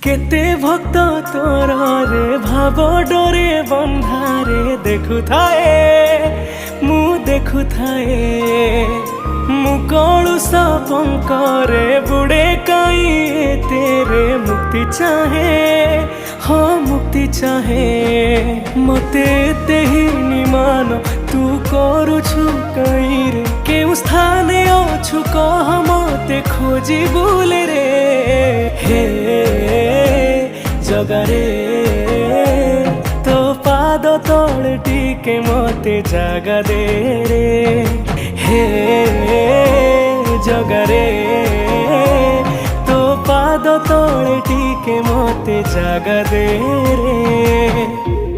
केते भक्त तोर रे भाव डोरे बंधारे देखु थाए मु देखु थाए मु कलुष पंकरे बुड़े कई तेरे मुक्ति चाहे हाँ मुक्ति चाहे मते तेही निमान तू करुछु कई रे केउ स्थाने अछु कह मते खोजी बुले रे हे जगारे तो पाद तले टिके मते जागा दे रे हे जगारे तो पाद तले टिके मते जागा दे रे।